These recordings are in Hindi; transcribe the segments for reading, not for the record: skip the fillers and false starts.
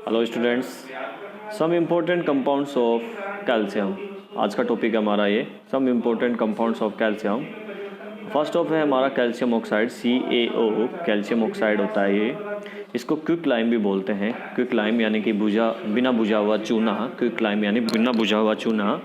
Hello students, some important compounds of calcium. आज का टॉपिक है हमारा ये some important compounds of calcium. First of है हमारा calcium oxide CaO। Calcium oxide होता है ये, इसको क्विक लाइम भी बोलते हैं। क्विक लाइम यानी कि बिना बुझा हुआ चूना। क्विक लाइम यानी बिना बुझा हुआ चूना।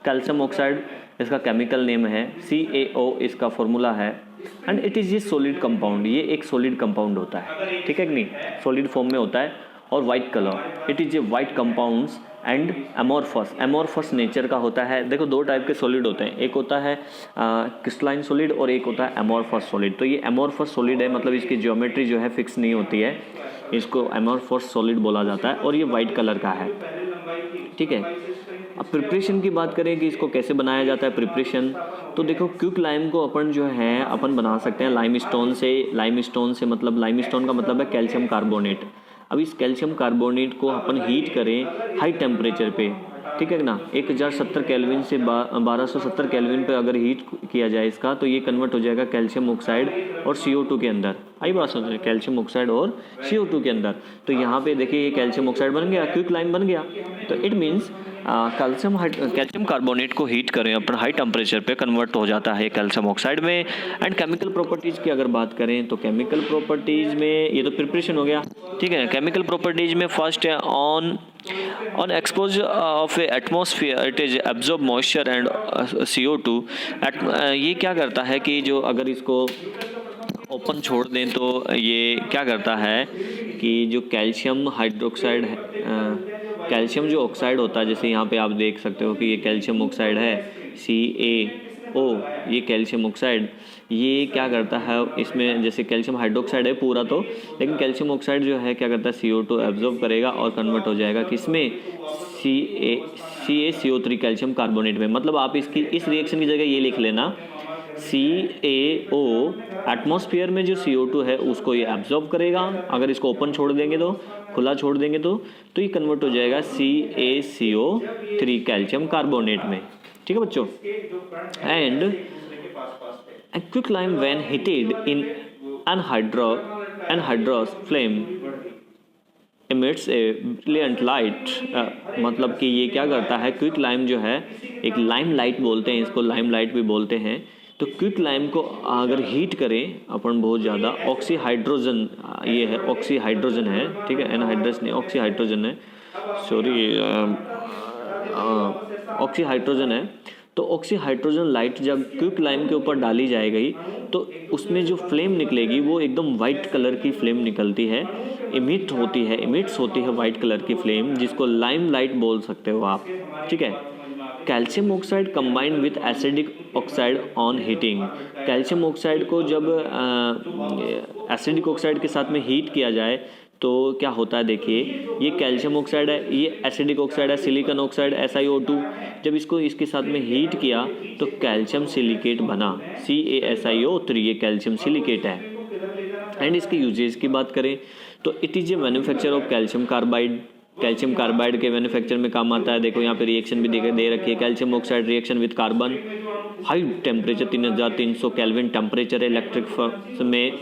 कैल्शियम ऑक्साइड इसका केमिकल नेम है, CaO इसका फॉर्मूला है। And it is a solid compound. ये एक सॉलिड कंपाउंड होता है, ठीक है कि नहीं, सॉलिड फॉर्म में होता है और white colour. It is a white compounds and amorphous nature का होता है। देखो दो टाइप के सॉलिड होते हैं, एक होता है क्रिस्टलाइन सॉलिड और एक होता है एमोरफस सॉलिड। तो ये एमोरफस सॉलिड है, मतलब इसकी ज्योमेट्री जो है फिक्स नहीं होती है, इसको एमोरफस सॉलिड बोला जाता है और ये वाइट कलर का है, ठीक है। अब प्रिपरेशन की बात करें कि इसको कैसे बनाया जाता है प्रिपरेशन, तो देखो क्विक लाइम को अपन बना सकते हैं लाइमस्टोन से मतलब लाइमस्टोन का मतलब है कैल्शियम कार्बोनेट। अब इस कैल्शियम कार्बोनेट को अपन हीट करें हाई टेम्परेचर पे, ठीक है ना, 1070 केल्विन से 1270 केल्विन पे अगर हीट किया जाए इसका, तो ये कन्वर्ट हो जाएगा कैल्शियम ऑक्साइड और CO2 के अंदर। आई बात समझ रहे, कैल्शियम ऑक्साइड और CO2 के अंदर। तो यहाँ पे देखिए ये कैल्शियम ऑक्साइड बन गया, क्विक लाइम बन गया। तो इट मीन्स कैल्शियम कार्बोनेट को हीट करें अपन हाई टेम्परेचर पे, कन्वर्ट हो जाता है कैल्शियम ऑक्साइड में। एंड केमिकल प्रॉपर्टीज़ की अगर बात करें तो केमिकल प्रॉपर्टीज़ में ये तो प्रिपरेशन हो गया, ठीक है। केमिकल प्रॉपर्टीज़ में फर्स्ट है on exposure of atmosphere it is absorb moisture and CO2। ये क्या करता है कि जो अगर इसको ओपन छोड़ दें तो ये क्या करता है कि जो कैल्शियम हाइड्रोक्साइड है, कैल्शियम जो ऑक्साइड होता है, जैसे यहाँ पे आप देख सकते हो कि ये कैल्शियम ऑक्साइड है CaO, ये कैल्शियम ऑक्साइड, ये क्या करता है इसमें, जैसे कैल्शियम हाइड्रोक्साइड है पूरा तो, लेकिन कैल्शियम ऑक्साइड जो है क्या करता है CO2 एब्जॉर्ब करेगा और कन्वर्ट हो जाएगा किसमें, CaCO3 कैल्शियम कार्बोनेट में। मतलब आप इस रिएक्शन की जगह ये लिख लेना, CaO एटमॉस्फेयर में जो CO2 है उसको ये एब्जॉर्ब करेगा, अगर इसको ओपन छोड़ देंगे तो, खुला छोड़ देंगे तो ये कन्वर्ट हो जाएगा CaCO3 कैल्शियम कार्बोनेट में, ठीक है बच्चों। And quick lime when heated in anhydrous flame emits a brilliant light। मतलब कि ये क्या करता है, क्विक लाइम जो है, एक लाइम लाइट बोलते हैं इसको, लाइम लाइट भी बोलते हैं। तो क्विक लाइम को अगर हीट करें अपन बहुत ज़्यादा, ऑक्सीहाइड्रोजन, ये है ऑक्सीहाइड्रोजन है, ठीक है, एनहाइड्रस नहीं, ऑक्सीहाइड्रोजन है, सॉरी, ऑक्सीहाइड्रोजन है। तो ऑक्सीहाइड्रोजन लाइट जब क्विक लाइम के ऊपर डाली जाएगी तो उसमें जो फ्लेम निकलेगी वो एकदम वाइट कलर की फ्लेम निकलती है, इमिट्स होती है वाइट कलर की फ्लेम, जिसको लाइम लाइट बोल सकते हो आप, ठीक है। Calcium oxide combined with acidic oxide on heating. Calcium oxide को जब एसिडिक ऑक्साइड के साथ में हीट किया जाए तो क्या होता है, देखिए ये कैल्शियम ऑक्साइड है, ये एसिडिक ऑक्साइड है, सिलिकॉन ऑक्साइड SiO2। जब इसको इसके साथ में हीट किया तो कैल्शियम सिलिकेट बना, CaSiO3, ये कैल्शियम सिलिकेट है। एंड इसके यूजेस की बात करें तो it is a manufacture of calcium carbide. Calcium carbide के मैन्युफैक्चर में काम आता है। देखो यहाँ पे रिएक्शन भी दे रखी है, calcium oxide reaction with carbon, high temperature 3300 kelvin temperature electric furnace में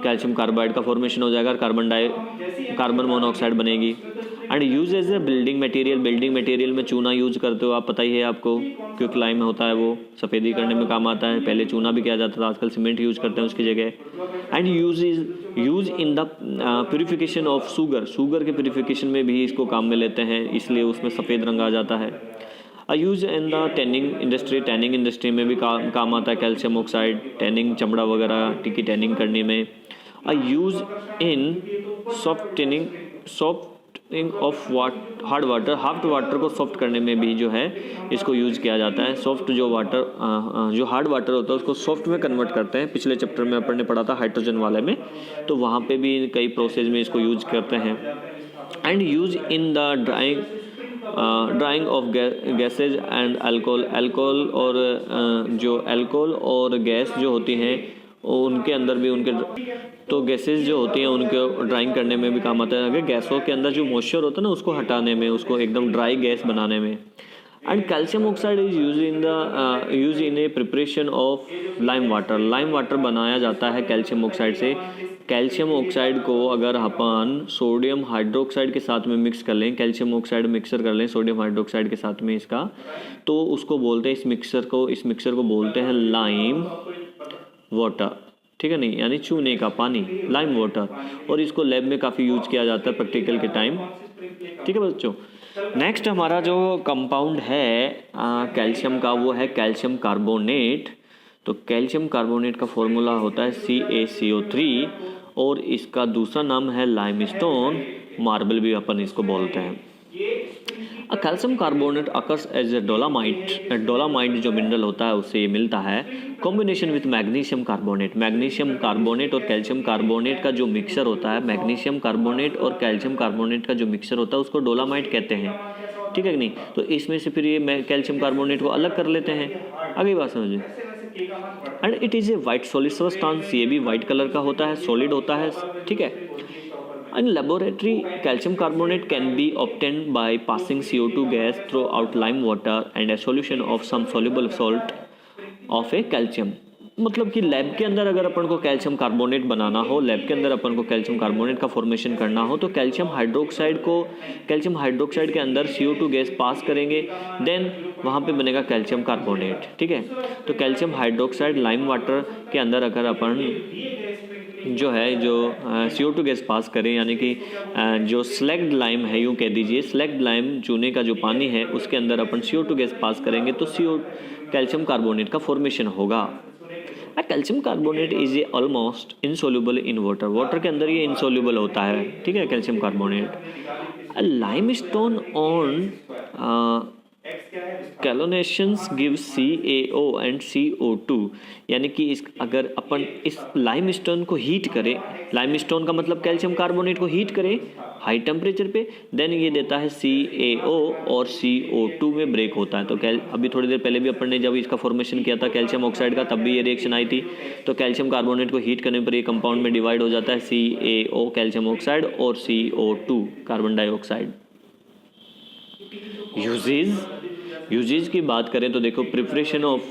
कैल्शियम कार्बाइड का फॉर्मेशन हो जाएगा, कार्बन मोनोऑक्साइड बनेगी। And use as a building material में चूना यूज करते हो आप, पता ही है आपको, क्विक लाइम में होता है वो, सफ़ेदी करने में काम आता है। पहले चूना भी किया जाता था, आजकल सीमेंट यूज करते हैं उसकी जगह। And use in the purification of sugar के प्यूरिफिकेशन में भी इसको काम में लेते हैं, इसलिए उसमें सफ़ेद रंग आ जाता है। Use in the tanning industry में भी काम आता है कैल्शियम ऑक्साइड, टैनिंग, चमड़ा वगैरह की टैनिंग करने में। Use in softening of hard water को सॉफ्ट करने में भी जो है इसको यूज़ किया जाता है। जो हार्ड वाटर होता है उसको सॉफ्ट में कन्वर्ट करते हैं। पिछले चैप्टर में अपन ने पढ़ा था हाइड्रोजन वाले में, तो वहाँ पे भी कई प्रोसेस में इसको यूज करते हैं। And use in the drying of gases and alcohol और जो अल्कोहल और गैस जो होती हैं उनके अंदर भी तो गैसेज जो होती हैं उनके ड्राइंग करने में भी काम आता है। अगर गैसों के अंदर जो मॉइस्चर होता है ना उसको हटाने में, उसको एकदम ड्राई गैस बनाने में। And calcium oxide is use in a preparation of lime water. Lime water बनाया जाता है कैल्शियम ऑक्साइड से। कैल्शियम ऑक्साइड को अगर अपन सोडियम हाइड्रोक्साइड के साथ में मिक्स कर लें, कैल्शियम ऑक्साइड मिक्सर कर लें सोडियम हाइड्रोक्साइड के साथ में इसका, तो उसको बोलते हैं, इस मिक्सर को बोलते हैं लाइम वाटर, ठीक है नहीं, यानी चूने का पानी, लाइम वाटर। और इसको लैब में काफ़ी यूज किया जाता है प्रैक्टिकल के टाइम, ठीक है बच्चों। नेक्स्ट हमारा जो कंपाउंड है कैल्शियम का, वो है कैल्शियम कार्बोनेट। तो कैल्शियम कार्बोनेट का फॉर्मूला होता है CaCO3 और इसका दूसरा नाम है लाइमस्टोन, मार्बल भी अपन इसको बोलते हैं। Calcium carbonate occurs as a dolomite. Dolomite जो मिनरल होता है उससे ये मिलता है। Combination with magnesium carbonate. Magnesium carbonate और कैल्शियम कार्बोनेट का जो मिक्सर होता है, मैग्नीशियम कार्बोनेट और कैल्शियम कार्बोनेट का जो मिक्सर होता है उसको डोलामाइट कहते हैं, ठीक है कि नहीं। तो इसमें से फिर ये कैल्शियम कार्बोनेट को अलग कर लेते हैं। आगे बात समझिए। And it is a white solid substance. ये भी वाइट कलर का होता है, सॉलिड होता है, ठीक है। In laboratory, calcium carbonate can be obtained by passing CO2 gas throughout lime water and a solution of some soluble salt of a calcium। मतलब कि लैब के अंदर अगर अपन को कैल्शियम कार्बोनेट बनाना हो, लैब के अंदर अपन को कैल्शियम कार्बोनेट का फॉर्मेशन करना हो, तो कैल्शियम हाइड्रोक्साइड के अंदर CO2 गैस पास करेंगे, देन वहाँ पे बनेगा कैल्शियम कार्बोनेट, ठीक है। तो कैल्शियम हाइड्रोक्साइड लाइम वाटर के अंदर अगर अपन जो CO2 गैस पास करें, यानी कि जो स्लैग्ड लाइम है, यूँ कह दीजिए स्लैग्ड लाइम चूने का जो पानी है उसके अंदर अपन CO2 गैस पास करेंगे तो कैल्शियम कार्बोनेट का फॉर्मेशन होगा। Calcium carbonate is a almost insoluble in water. Water के अंदर ये इनसोल्यूबल होता है, ठीक है, calcium carbonate. Limestone on calcinations give CaO and CO2। यानी कि अगर अपन इस लाइमस्टोन को हीट करें, लाइमस्टोन का मतलब कैल्शियम कार्बोनेट को हीट करें हाई टेम्परेचर पे, देन ये देता है CaO और CO2 में ब्रेक होता है। तो अभी थोड़ी देर पहले भी अपन ने जब इसका फॉर्मेशन किया था कैल्शियम ऑक्साइड का, तब भी ये रिएक्शन आई थी। तो कैल्शियम कार्बोनेट को हीट करने पर ये कंपाउंड में डिवाइड हो जाता है CaO कैल्शियम ऑक्साइड और CO2 कार्बन डाइऑक्साइड। यूजेज की बात करें तो देखो, preparation of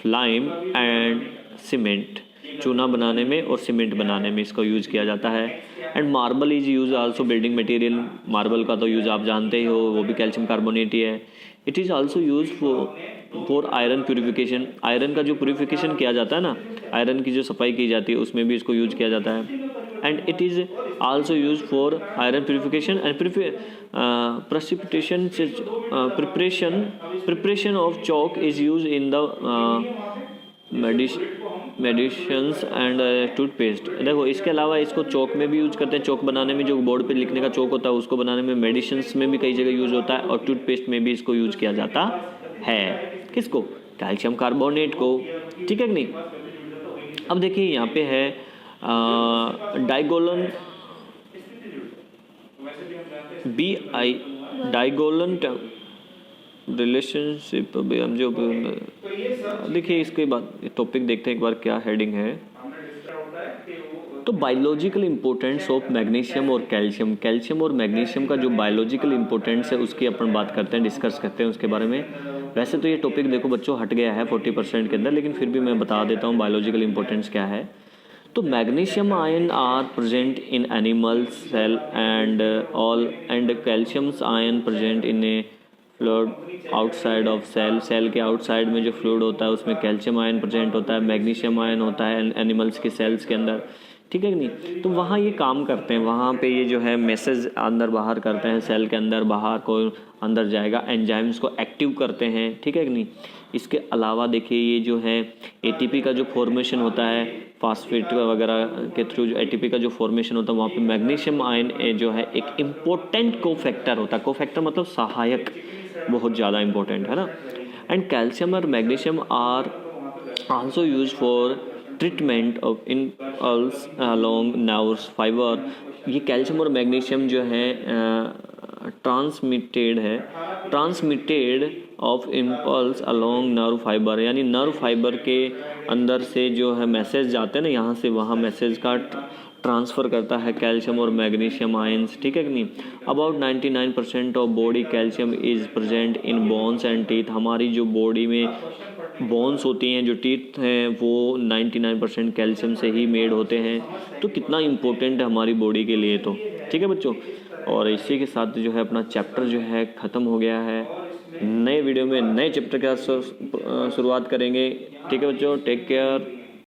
lime and cement, चूना बनाने में और सीमेंट बनाने में इसको यूज़ किया जाता है। And marble is use also building material. Marble का तो यूज़ आप जानते ही हो, वो भी कैल्शियम कार्बोनेट ही है। It is also use for iron purification. Iron का जो प्यूरिफिकेशन किया जाता है ना, आयरन की जो सफाई की जाती है उसमें भी इसको यूज किया जाता है। And it is also use for iron purification and preparation of chalk is use in the medicines and toothpaste. देखो इसके अलावा इसको चौक में भी यूज करते हैं, चौक बनाने में, जो बोर्ड पे लिखने का चौक होता है उसको बनाने में, मेडिसिन्स में भी कई जगह यूज होता है, और टूथपेस्ट में भी इसको यूज किया जाता है। किसको? कैल्शियम कार्बोनेट को, ठीक है कि नहीं। अब देखिए यहाँ पे है डाइगोलन डाइगोलन रिलेशनशिप। अभी हम जो देखिए इसके बाद टॉपिक देखते हैं एक बार क्या हेडिंग है। तो बायोलॉजिकल इंपॉर्टेंस ऑफ मैग्नीशियम और कैल्शियम। कैल्शियम और मैग्नीशियम का जो बायोलॉजिकल इंपॉर्टेंस है उसकी अपन बात करते हैं, डिस्कस करते हैं उसके बारे में। वैसे तो ये टॉपिक देखो बच्चों हट गया है 40% के अंदर, लेकिन फिर भी मैं बता देता हूँ बायोलॉजिकल इंपॉर्टेंस क्या है। तो magnesium ion are present in animals cell and calciums ion present in a fluid outside of cell. Cell के आउटसाइड में जो फ्लूइड होता है उसमें कैल्शियम आयन प्रेजेंट होता है, मैग्नीशियम आयन होता है एनिमल्स के सेल्स के अंदर, ठीक है कि नहीं। तो वहाँ ये काम करते हैं, वहाँ पे ये जो है मैसेज अंदर बाहर करते हैं, सेल के अंदर बाहर को अंदर जाएगा, एंजाइम्स को एक्टिव करते हैं, ठीक है कि नहीं। इसके अलावा देखिए ये जो है ATP का जो फॉर्मेशन होता है, फास्फेट वगैरह के थ्रू जो ATP का जो फॉर्मेशन होता है, वहाँ पे मैग्नीशियम आयन जो है एक इम्पोर्टेंट कोफैक्टर होता है। कोफैक्टर मतलब सहायक, बहुत ज़्यादा इंपॉर्टेंट है ना। एंड कैल्शियम और magnesium are also use for treatment of impulse along nerves fibre. ये कैल्शियम और मैग्नीशियम जो है transmitted of impulse along nerve fibre, यानी नर्व फाइबर के अंदर से जो है मैसेज जाते हैं ना, यहाँ से वहाँ मैसेज का ट्रांसफ़र करता है कैल्शियम और मैग्नीशियम आयंस, ठीक है कि नहीं। About 99% of body calcium is present in bones and teeth. हमारी जो बॉडी में बोन्स होती हैं, जो टीथ हैं, वो 99% कैल्शियम से ही मेड होते हैं। तो कितना इम्पोर्टेंट है हमारी बॉडी के लिए, तो ठीक है बच्चों। और इसी के साथ जो है अपना चैप्टर जो है ख़त्म हो गया है। नए वीडियो में नए चैप्टर के साथ शुरुआत करेंगे, ठीक है बच्चों। Take care.